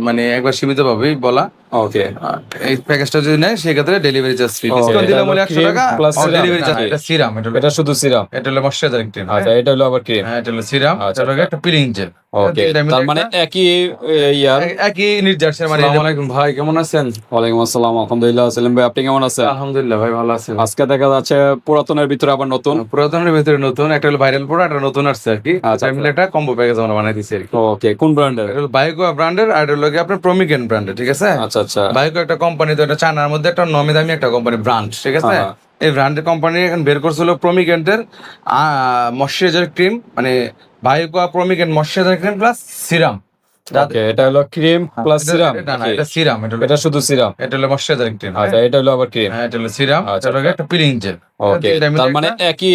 মানে একবার সীমিত ভাবেই বলা। ওকে এই প্যাকেজটা যদি নেয় সেক্ষেত্রে ডেলিভারি চার্জ ফ্রি, ও, ডিসকাউন্ট এটা দিলাম হলো বলে 100 cream টাকা plus on serum। Delivery charge. হ্যাঁ। এটা সিরাম, এটা শুধু সিরাম। এটা হলো ময়শ্চারাইজিং ক্রিম। আচ্ছা, এটা হলো আবার ক্রিম। হ্যাঁ, এটা হলো সিরাম, আচ্ছা, এটা হলো একটা পিলিং জেল। ওকে, তার মানে একই ইয়ার। একই নির্যাসের মানে। আসসালামু আলাইকুম ভাই, কেমন আছেন? ওয়ালাইকুম আসসালাম, আলহামদুলিল্লাহ। সেলিম ভাই, আপনি কেমন আছেন? আলহামদুলিল্লাহ ভাই, ভালো আছেন? আজকে দেখা যাচ্ছে পুরাতনের ভিতরে আবার নতুন। পুরাতনের ভিতরে নতুন, একটা হলো ভাইরাল প্রোডাক্ট, একটা নতুন আসছে আর কি। আচ্ছা, মিলে একটা কম্বো প্যাকেজ আমরা বানাই দিছি আর কি। ওকে, কোন ব্র্যান্ডের? এটা হলো বায়োকো ব্র্যান্ডের, আর এটা হলো কি আপনার প্রমিগেন্ট ব্র্যান্ডের, ঠিক আছে? আচ্ছা আচ্ছা। বায়োকো একটা কোম্পানি, তো এটা চায়নার মধ্যে একটা নামি দামি একটা কোম্পানি ব্র্যান্ড, ঠিক আছে? হ্যাঁ। এই ব্র্যান্ডের কোম্পানি এখন বের করছিল প্রমিগেন্টের ময়শ্চারাইজার ক্রিম, মানে বায়োকো প্রমিগেন্ট ময়শ্চারাইজার ক্রিম প্লাস সিরাম। ওকে, এটা হলো ক্রিম প্লাস সিরাম। এটা সিরাম, এটা শুধু সিরাম। এটা হলো ময়শ্চারাইজার ক্রিম। আচ্ছা, এটা হলো আবার ক্রিম। হ্যাঁ, এটা হলো সিরাম, আচ্ছা, এটা হলো একটা পিলিং জেল। ওকে, তার মানে একই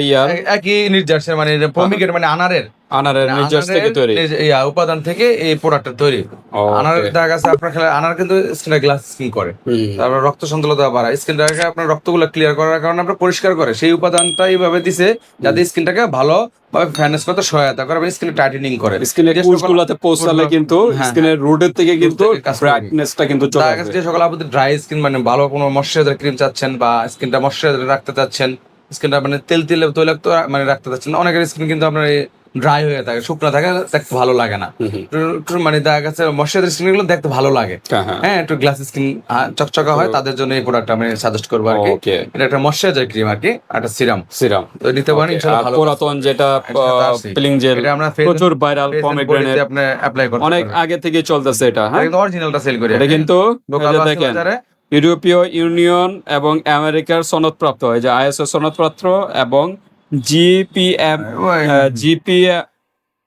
ইয়ার। একই নির্যাসের মানে প্রমিগেন্ট মানে আনারের নির্যাস থেকে তৈরি। উপাদান থেকে এই প্রোডাক্টটা তৈরি। আনার দেখা গেছে আপনার খেলা আনার কিন্তু স্কিনটা গ্লাস স্কিন করে, তারপর রক্ত সঞ্চালনতা বাড়ায়, স্কিনটাকে আপনার রক্তগুলো ক্লিয়ার করার কারণে আপনার পরিষ্কার করে। সেই উপাদানটা এইভাবে দিছে যাতে স্কিনটাকে ভালো ভাবে ফ্যানেস করতে সহায়তা করে এবং স্কিন টাইটেনিং করে। স্কিনের কোষগুলোতে পৌঁছালে কিন্তু স্কিনের রুটের থেকে কিন্তু ব্রাইটনেসটা কিন্তু চলে দেখা আসবে। গেছে যে সকল আপনাদের ড্রাই স্কিন, মানে ভালো কোনো ময়শ্চারাইজার ক্রিম চাচ্ছেন বা স্কিনটা ময়শ্চারাইজার রাখতে চাচ্ছেন, স্কিনটা মানে তেল তৈলাক্ত মানে রাখতে চাচ্ছেন না, অনেকের স্কিন কিন্তু আপনার ড্রাই হয়ে থাকে, শুকনো থাকে, দেখতে ভালো লাগে না। একটু মানে দেখা গেছে ময়শ্চারাইজার স্কিন গুলো দেখতে ভালো লাগে, হ্যাঁ, একটু গ্লাস স্কিন চকচকা হয়, তাদের জন্য এই প্রোডাক্ট আমি সাজেস্ট করবো আর কি। ওকে, এটা একটা ময়শ্চারাইজার ক্রিম আর কি, একটা সিরাম তো নিতে পারেন ইনশাআল্লাহ। ভালো পুরাতন যেটা পিলিং জেল, এটা আমরা প্রচুর ভাইরাল পমিগ্রেনেট আপনি অ্যাপ্লাই করতে অনেক পারবেন। আগে থেকে চলতেছে এটা। হ্যাঁ, এটা অরিজিনালটা সেল করি এটা কিন্তু লোকাল এই যে দেখেন ইউরোপীয় ইউনিয়ন এবং আমেরিকার সনদপ্রাপ্ত, এই যে আইএসও সনদপ্রাপ্ত এবং জিপিএম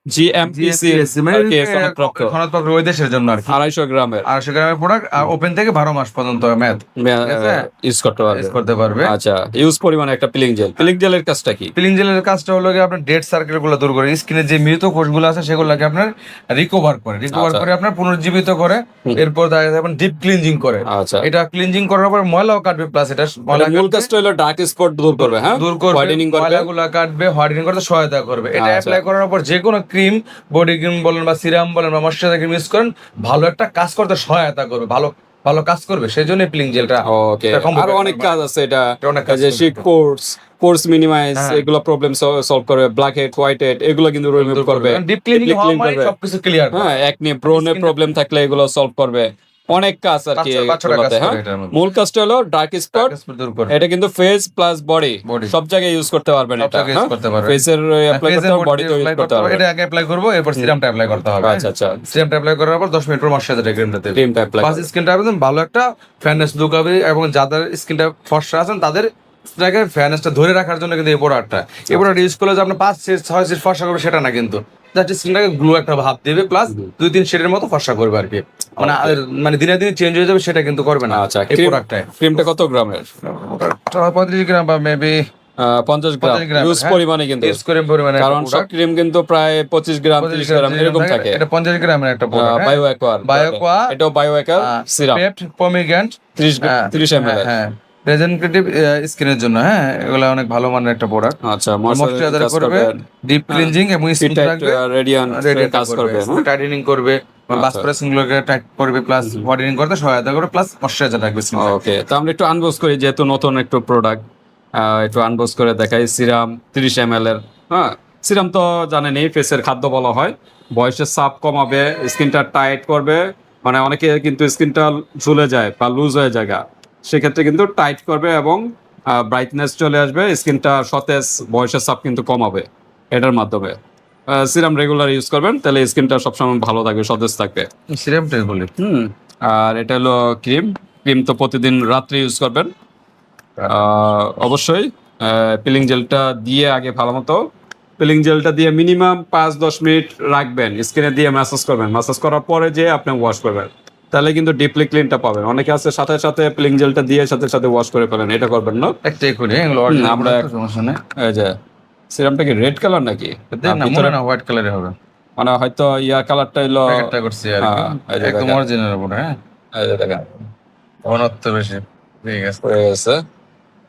জিএমপিসি সনদপ্রাপ্ত ওই দেশের জন্য আর কি। 250 গ্রামের 250 গ্রামের প্রোডাক্ট, আর ওপেন থেকে 12 মাস পর্যন্ত মেয়াদ ইউজ করতে পারবে। পারবে। আচ্ছা, ইউজ পরিমাণে একটা পিলিং জেল। পিলিং জেলের কাজটা কি? পিলিং জেলের কাজটা হলো কি আপনার ডেড সার্কেল গুলো দূর করে, স্কিনের যে মৃত কোষগুলো আছে সেগুলোকে আপনার রিকভার করে আপনার পুনর্জীবিত করে, এরপর দেখা যায় আপনার ডিপ ক্লিনজিং করে। আচ্ছা, এটা ক্লিনজিং করার পর ময়লাও কাটবে, প্লাস এটা মূল কাজটা হলো ডার্ক স্পট দূর করবে। হ্যাঁ, দূর করবে, হোয়াইটেনিং করবে, ময়লাগুলো কাটবে, হোয়াইটেনিং করতে সহায়তা করবে। এটা অ্যাপ্লাই করার পর যে কোনো ক্রিম, বডি ক্রিম বলেন বা সিরাম বলেন বা ময়শ্চারাইজার ক্রিম ইউজ করেন, ভালো একটা কাজ করতে সহায়তা করবে, ভালো ভালো কাজ করবে। সেই জন্য পিলিং জেলটা। ওকে, আর অনেক কাজ আছে এটা, অনেক কাজ যে পোর্স মিনিমাইজ, এগুলো প্রবলেম সলভ করবে, ব্ল্যাক হেড, হোয়াইট হেড, এগুলো কিন্তু রিমুভ করবে, ডিপ ক্লিনিং হওয়া মানে সবকিছু ক্লিয়ার করে। হ্যাঁ, একনি ব্রনের প্রবলেম থাকলে এগুলো সলভ করবে, অনেক কাজ আর কি এগুলোতে। হ্যাঁ, মূল কাজটা হলো ডার্ক স্পট দূর করে। এটা কিন্তু ফেস প্লাস বডি সব জায়গায় ইউজ করতে পারবেন এটা। ফেসের অ্যাপ্লাই করতে হবে, বডিতে ইউজ করতে হবে। এটা আগে অ্যাপ্লাই করব, এরপর সিরামটা অ্যাপ্লাই করতে হবে। আচ্ছা আচ্ছা, সিরামটা অ্যাপ্লাই করার পর 10 মিনিট পর ময়শ্চারাইজার ক্রিমটা দেব। ক্রিমটা অ্যাপ্লাই বাস স্কিনটা একদম ভালো একটা ফ্যানেস লুক হবে, এবং যাদের স্কিনটা ফর্সা আছেন তাদের স্কিনটাকে ফ্যানেসটা ধরে রাখার জন্য কিন্তু এই প্রোডাক্টটা ইউজ করলে যে আপনি 5-6 ফর্সা করবে সেটা না, কিন্তু জাস্ট স্কিনটাকে গ্লো একটা ভাব দেবে, প্লাস 2-3 শেডের মতো ফর্সা করবে আর কি। মানে দিনে দিনে চেঞ্জ হয়ে যাবে, সেটা কিন্তু করবে না। আচ্ছা, এই প্রোডাক্টটা ক্রিমটা কত গ্রামের? 35 গ্রাম বা মেবি 50 গ্রাম ইউজ পরিমাণে, কিন্তু ইউজ করে পরিমাণে, কারণ সব ক্রিম কিন্তু প্রায় 25 গ্রাম 30 গ্রাম এরকম থাকে। এটা 50 গ্রামের একটা প্রোডাক্ট, বায়োকোয়া, এটাও বায়োকোয়া সিরাম, পেপড পমিগ্রেনেট 30 ml। হ্যাঁ, রিজেনারেটিভ স্কিনের জন্য। হ্যাঁ, এগুলো অনেক ভালো মানের একটা প্রোডাক্ট। আচ্ছা, ময়শ্চারাইজার করবে, ডিপ ক্লিনজিং এবং স্কিন রাখবে, রেডিয়ান্ট কাজ করবে, টাইটেনিং করবে, বাসপ্রেসিং গুলোকে টাইট করবে, প্লাস হোয়াইটেনিং করতে সহায়তা করবে, প্লাস ময়শ্চারাইজার রাখবে। ওকে, তো আমরা একটু আনবক্স করি, যেহেতু নতুন একটু প্রোডাক্ট, একটু আনবক্স করে দেখাই। সিরাম 30 ml এর। হ্যাঁ, সিরাম তো জানেনই ফেসের খাদ্য বলা হয়, বয়সের চাপ কমাবে, স্কিনটা টাইট করবে, মানে অনেকে কিন্তু স্কিনটা ঝুলে যায় বা লুজ হয়ে যায়, সেক্ষেত্রে কিন্তু টাইট করবে এবং ব্রাইটনেস চলে আসবে, স্কিনটা সতেজ, বয়সের চাপ কিন্তু কমাবে এটার মাধ্যমে। সিরাম রেগুলার ইউজ করবেন, তাহলে স্কিনটা সবসময় ভালো থাকবে, সতেজ থাকবে। সিরামটাই বলি। আর এটা হলো ক্রিম তো প্রতিদিন রাত্রে ইউজ করবেন। অবশ্যই পিলিং জেলটা দিয়ে আগে ভালো মতো পিলিং জেলটা দিয়ে মিনিমাম 5-10 মিনিট রাখবেন, স্কিনে দিয়ে ম্যাসাজ করবেন, ম্যাসাজ করার পরে যে আপনি ওয়াশ করবেন, তাহলে কিন্তু ডিপলি ক্লিনটা পাবেন। অনেকে আছে সাথে সাথে পিলিং জেলটা দিয়ে সাথে সাথে ওয়াশ করে ফেলেন, এটা করবেন না। একটাই করি, আমরা সমস্যা নেই। এই যে সিরামটা কি রেড কালার নাকি? না, হোয়াইট কালারে হবে, মানে হয়তো ইয়া কালারটা হলো প্যাকেটটা করছি আর কি, একদম অরিজিনাল উপরে। হ্যাঁ, এই যে দেখেন, ঘনত্ব বেশি, ঠিক আছে, হয়ে গেছে।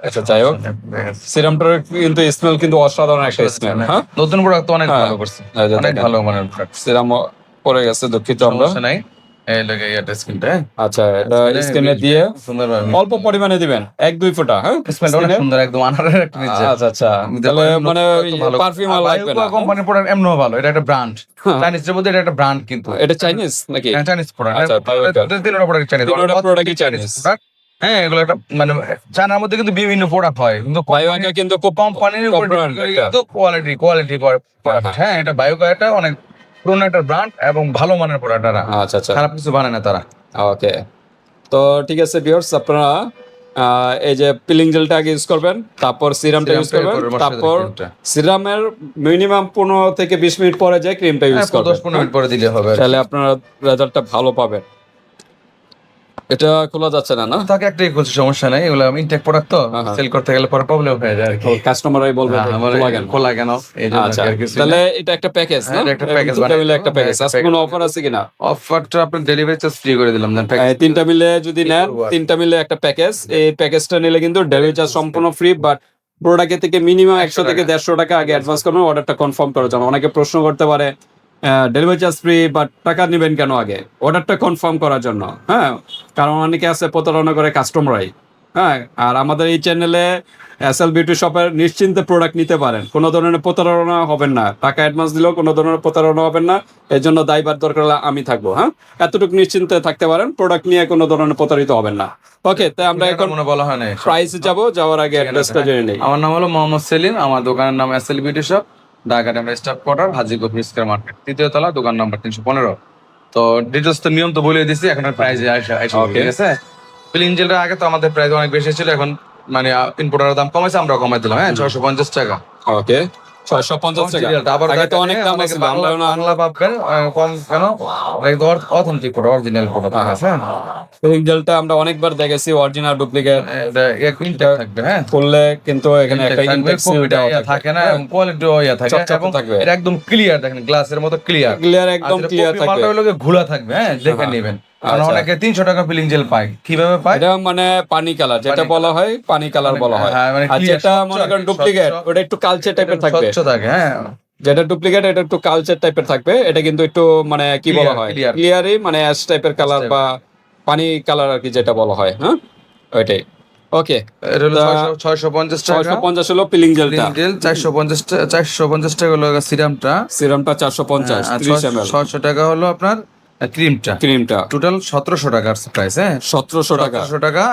আচ্ছা, যাই হোক, সিরামটার কিন্তু স্মেল কিন্তু অসাধারণ একটা স্মেল। হ্যাঁ, নতুন প্রোডাক্ট তো অনেক ভালো করছে, অনেক ভালো মানের প্রোডাক্ট। সিরাম পড়ে গেছে, দুঃখিত আমরা। সমস্যা নাই, এই লাগে এটা স্ক্রিনটা, হ্যাঁ আচ্ছা, এটা স্ক্রিনে দিয়ে সুন্দরভাবে অল্প পরিমাণে দিবেন, 1-2 ফোঁটা, হ্যাঁ স্মেলটা অনেক স্ক্রিনে। সুন্দর, একদম আনারের একটা নিচে। আচ্ছা আচ্ছা, তাহলে মানে পারফিউম আর লাগবে না। কোম্পানির প্রোডাক্ট এমনও ভালো, এটা একটা ব্র্যান্ড, হ্যাঁ। চাইনিজের মধ্যে এটা একটা ব্র্যান্ড কিন্তু, এটা চাইনিজ নাকি? চাইনিজ প্রোডাক্ট, আচ্ছা, Biocar। তিনটা প্রোডাক্ট চাইনিজ, তিনটা প্রোডাক্টই চাইনিজ। হ্যাঁ এগুলো একটা মানে চায়নার মধ্যে কিন্তু বিভিন্ন প্রোডাক্ট হয়, কিন্তু বায়োকা কিন্তু খুব কোম্পানির top brand একটা। কিন্তু কোয়ালিটি হ্যাঁ। হ্যাঁ এটা বায়োকা, এটা অনেক পুরোনো একটা ব্র্যান্ড এবং ভালো মানের প্রোডাক্ট, তারা আচ্ছা আচ্ছা, খারাপ কিছু বানায় না তারা। ওকে। তো ঠিক আছে ভিউয়ার্স, আপনারা এই যে পিলিং জেলটা আগে ইউজ করবেন, তারপর সিরামটা ইউজ সিরামটা করবেন, এরপরে মশলা তারপর ক্রিমটা। সিরামের মিনিমাম 15 থেকে 20 মিনিট পরে যে ক্রিমটা ইউজ হ্যাঁ, করবেন, 10-15 মিনিট পরে দিলে হবে আর কি। তাহলে আপনারা রেজাল্টটা ভালো পাবেন। এটা খোলা যাচ্ছে না, না? তাকে একটাই খুলছে, সমস্যা নাই, এগুলো ইনটেক প্রোডাক্ট তো হ্যাঁ, হ্যাঁ। সেল করতে গেলে পরে প্রবলেম হয়ে যায় আর কি। কাস্টমাররাই বলবে হ্যাঁ, আমার খোলা কেন? খোলা কেন, এই জন্য আচ্ছা, আর কিছু তাহলে এটা একটা প্যাকেজ না? হ্যাঁ, এটা একটা প্যাকেজ তিনটা বানাই মিলে দেবো। একটা প্যাকেজ। হ্যাঁ, আজকে একটা কোনো package। অফার আছে কিনা? অফারটা আপনার ডেলিভারি চার্জ ফ্রি করে দিলাম, দেন তিনটা মিলে যদি নেন, করবো আর কি। তিনটা মিলে একটা প্যাকেজ, এই প্যাকেজটা নিলে কিন্তু ডেলিভারি চার্জ সম্পূর্ণ ফ্রি, বাট প্রোডাক্টের থেকে মিনিমাম 100 থেকে 150 টাকা আগে অ্যাডভান্স করবেন অর্ডারটা কনফার্ম করার জন্য। অনেকে প্রশ্ন করতে পারে ডেলিভারি চার্জ ফ্রি বাট টাকা নেবেন কেন আগে? অর্ডারটা কনফার্ম করার জন্য, হ্যাঁ, কারণ অনেকে আছে প্রতারণা করে কাস্টমাররাই, হ্যাঁ। আর আমাদের এই চ্যানেলে এসএল বিউটি শপের নিশ্চিন্তে প্রোডাক্ট নিতে পারেন, কোনো ধরনের প্রতারণা হবেন না, টাকা অ্যাডভান্স দিলেও কোনো ধরনের প্রতারণা হবেন না, এর জন্য দায়ভার দরকার হলে আমি থাকবো, হ্যাঁ। এতটুকু নিশ্চিন্তে থাকতে পারেন, প্রোডাক্ট নিয়ে কোনো ধরনের প্রতারিত হবেন না। ওকে, তাই আমরা এখন মনে বলা হয় নাই। প্রাইস যাওয়ার আগে অ্যাড্রেসটা জেনে নেই। আমার নাম হলো মোহাম্মদ সেলিম, আমার দোকানের নাম SL beauty shop, Dhaka Demra staff quarter, Hajipur ফিস্কার মার্কেট, 3য় তলা, দোকান নাম্বার 315। তো ডিটেলস তো নিয়ম তো বলে দিছি, এখন প্রাইসে আসা Okay. ঠিক আছে। পিলিং জেলটা আগে তো আমাদের প্রাইস অনেক বেশি ছিল, এখন মানে ইম্পোর্টারের দাম কমাইছে, আমরা কমাই দিলাম, হ্যাঁ 650 টাকা। ওকে, 650 টাকা। আবার আগে তো দেখেন, অনেক দাম অনেকে ছিল, আমরা না বাংলা ভাববেন কম কেন, অথেন্টিক প্রোডাক্ট, অরিজিনাল প্রোডাক্ট আছে। জেলটা আমরা অনেকবার দেখেছি অরিজিনাল ডুপ্লিকেট এটা এক ইনটেক থাকবে, হ্যাঁ করলে কিন্তু এখানে একটা ইনটেক সিল দেওয়া থাকে না, কোয়ালিটি ইয়া থাকে, চকচকে এবং থাকবে। এটা একদম ক্লিয়ার, দেখেন গ্লাসের মতো ক্লিয়ার, ক্লিয়ার, একদম ক্লিয়ার থাকবে। মালটা হলো ঘোলা থাকবে, হ্যাঁ দেখে নেবেন। কারণ আচ্ছা। অনেকে 300 টাকা পিলিং জেল পায়, কিভাবে পায়? এটা মানে পানি কালার যেটা পানি বলা হয়, পানি কালার বলা হয়। হ্যাঁ, মানে আর clear, যেটা স্বচ্ছ মনে আর করেন কি, ডুপ্লিকেট, স্বচ্ছ। ওটা একটু কালচে টাইপের থাকবে। স্বচ্ছ থাকে, হ্যাঁ যেটা ডুপ্লিকেট এটা একটু কালচার টাইপের থাকবে, এটা কিন্তু একটু মানে কি বলা হয়, clear। ক্লিয়ারই মানে অ্যাশ টাইপের কালার type। বা পানি কালার আর কি যেটা বলা হয়, হ্যাঁ ওইটাই। ওকে, এটা হলো তা 650 টাকা 650 হলো পিলিং জেলটা, পিলিং জেল, 450 টাকা হলো সিরামটা, সিরামটা 450 30 ml, 600 টাকা হলো আপনার ক্রিমটা, ক্রিমটা টোটাল 1700 টাকার প্রাইস, হ্যাঁ 1700 টাকা। 1700 টাকা,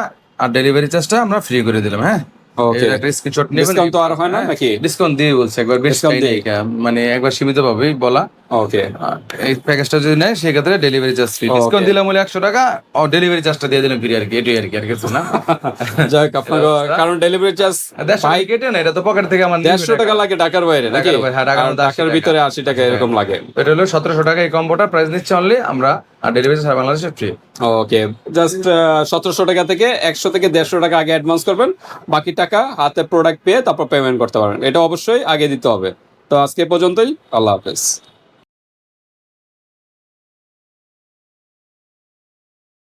আর ডেলিভারি চার্জটা আমরা ফ্রি করে দিলাম, হ্যাঁ। ওকে, এর একটা স্ক্রিনশট নেবেন, ডিসকাউন্ট তো আর হয় না নাকি? ডিসকাউন্ট দিয়ে বলছে, একবার বেশি Discount নেই, মানে একবার সীমিত ভাবেই বলা। ওকে, এই প্যাকেজটা যদি নেয় সেক্ষেত্রে ডেলিভারি চার্জ ফ্রি, ডিসকাউন্ট দিলাম বলে 100 টাকা, আর ডেলিভারি চার্জটা দিয়ে দিলাম ফ্রি আর কি, এটাই আর কি, আর কিছু না। যাক আপনার, কারণ ডেলিভারি চার্জ 150 টাকা কেটে না, এটা তো পকেট থেকে আমার 150 টাকা লাগে ঢাকার বাইরে নাকি? ঢাকার বাইরে, হ্যাঁ, ঢাকার আর মধ্যে 80 ঢাকার টাকা। ভিতরে 80 টাকা এরকম লাগে। এটা হলো 1700 টাকা, এই কম্বোটা প্রাইস নিচ্ছে অনলি আমরা, আর ডেলিভারি সারা বাংলাদেশে ফ্রি। ওকে, জাস্ট 1700 টাকা থেকে 100 থেকে 150 টাকা আগে অ্যাডভান্স করবেন, বাকি টাকা হাতে প্রোডাক্ট পেয়ে তারপর পেমেন্ট করতে পারবেন, এটা অবশ্যই আগে দিতে হবে। তো আজকে পর্যন্তই, আল্লাহ হাফেজ।